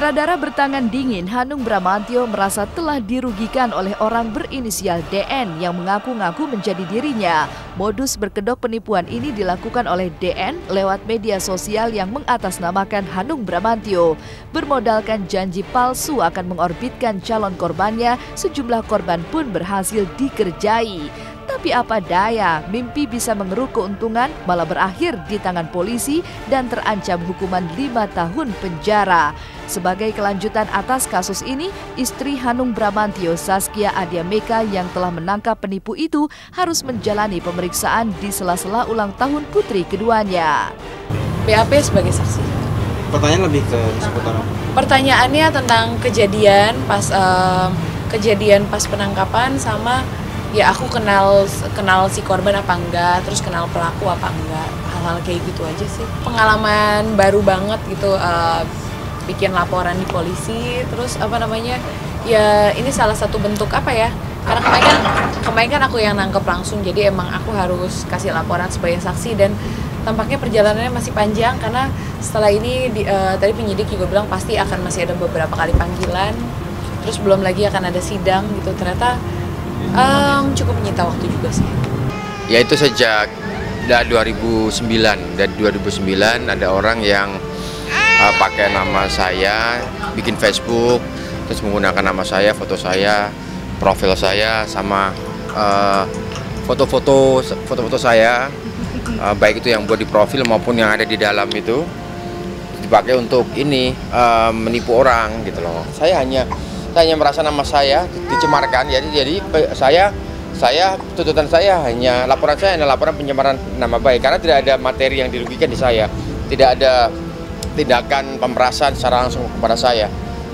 Sutradara bertangan dingin Hanung Bramantyo merasa telah dirugikan oleh orang berinisial DN yang mengaku-ngaku menjadi dirinya. Modus berkedok penipuan ini dilakukan oleh DN lewat media sosial yang mengatasnamakan Hanung Bramantyo. Bermodalkan janji palsu akan mengorbitkan calon korbannya, sejumlah korban pun berhasil dikerjai. Tapi apa daya, mimpi bisa mengeruk keuntungan malah berakhir di tangan polisi dan terancam hukuman 5 tahun penjara. Sebagai kelanjutan atas kasus ini, istri Hanung Bramantyo, Zaskia Adiameka yang telah menangkap penipu itu harus menjalani pemeriksaan di sela-sela ulang tahun putri keduanya. BAP sebagai saksi. Pertanyaan lebih ke seputar apa? Pertanyaannya tentang kejadian pas penangkapan sama ya aku kenal si korban apa enggak, terus kenal pelaku apa enggak, hal-hal kayak gitu aja sih. Pengalaman baru banget gitu, bikin laporan di polisi, terus ya ini salah satu bentuk apa ya, karena kemarin kan aku yang nangkep langsung, jadi emang aku harus kasih laporan sebagai saksi dan tampaknya perjalanannya masih panjang karena setelah ini tadi penyidik juga bilang pasti akan masih ada beberapa kali panggilan, terus belum lagi akan ada sidang gitu. Ternyata cukup menyita waktu juga sih. Ya itu sejak dari 2009. Dari 2009 ada orang yang pakai nama saya, bikin Facebook, terus menggunakan nama saya, foto saya, profil saya, sama foto-foto saya, baik itu yang buat di profil maupun yang ada di dalam itu dipakai untuk ini menipu orang gitu loh. Saya hanya merasa nama saya dicemarkan, jadi tuntutan saya hanya laporan saya hanya laporan pencemaran nama baik karena tidak ada materi yang dirugikan di saya, tidak ada tindakan pemerasan secara langsung kepada saya.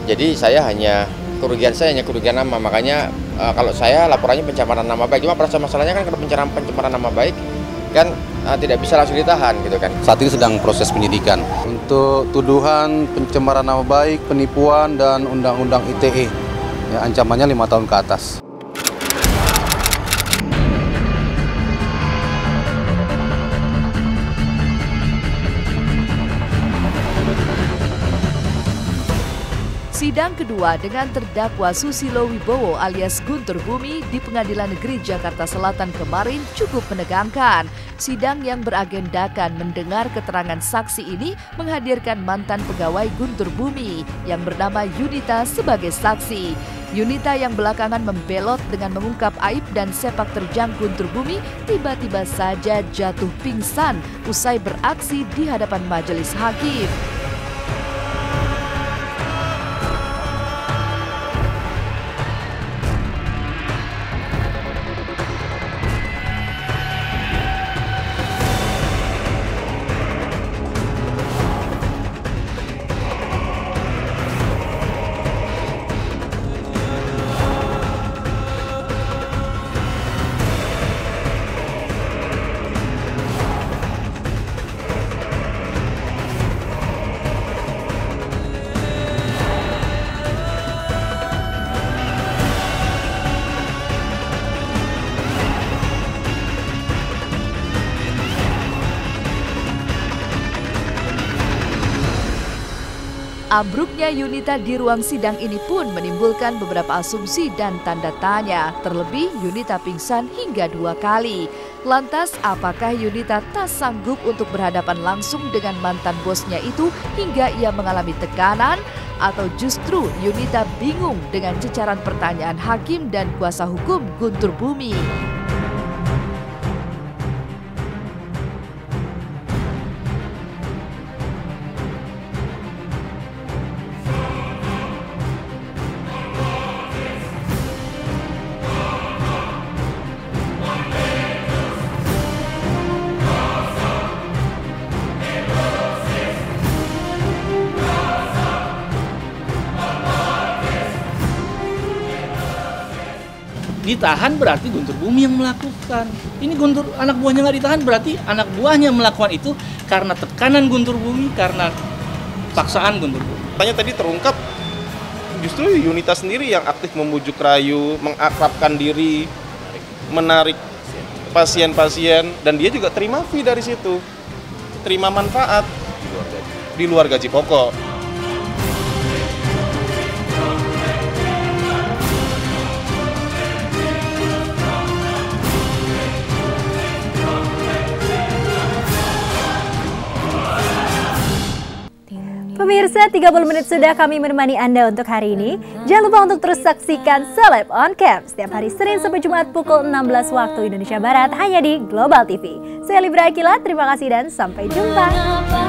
Jadi kerugian saya hanya kerugian nama, makanya kalau saya laporannya pencemaran nama baik. Cuma masalahnya kan kalau pencemaran nama baik kan tidak bisa langsung ditahan gitu kan. Saat ini sedang proses penyidikan untuk tuduhan pencemaran nama baik, penipuan dan undang-undang ITE. Ya, ancamannya 5 tahun ke atas. Sidang kedua dengan terdakwa Susilo Wibowo alias Guntur Bumi di Pengadilan Negeri Jakarta Selatan kemarin cukup menegangkan. Sidang yang beragendakan mendengar keterangan saksi ini menghadirkan mantan pegawai Guntur Bumi yang bernama Yunita sebagai saksi. Yunita yang belakangan membelot dengan mengungkap aib dan sepak terjang Guntur Bumi tiba-tiba saja jatuh pingsan usai beraksi di hadapan majelis hakim. Ambruknya Yunita di ruang sidang ini pun menimbulkan beberapa asumsi dan tanda tanya. Terlebih Yunita pingsan hingga 2 kali. Lantas apakah Yunita tak sanggup untuk berhadapan langsung dengan mantan bosnya itu hingga ia mengalami tekanan? Atau justru Yunita bingung dengan cecaran pertanyaan hakim dan kuasa hukum Guntur Bumi? Ditahan berarti Guntur Bumi yang melakukan. Ini anak buahnya nggak ditahan berarti anak buahnya melakukan itu karena tekanan Guntur Bumi, karena paksaan Guntur Bumi. Tanya tadi terungkap justru Yunita sendiri yang aktif membujuk rayu, mengakrabkan diri, menarik pasien-pasien, dan dia juga terima fee dari situ, terima manfaat di luar gaji pokok. Pemirsa, 30 menit sudah kami menemani Anda untuk hari ini. Jangan lupa untuk terus saksikan Celeb on Cam setiap hari Senin sampai Jumat pukul 16 waktu Indonesia Barat hanya di Global TV. Saya Libra Akila, terima kasih dan sampai jumpa.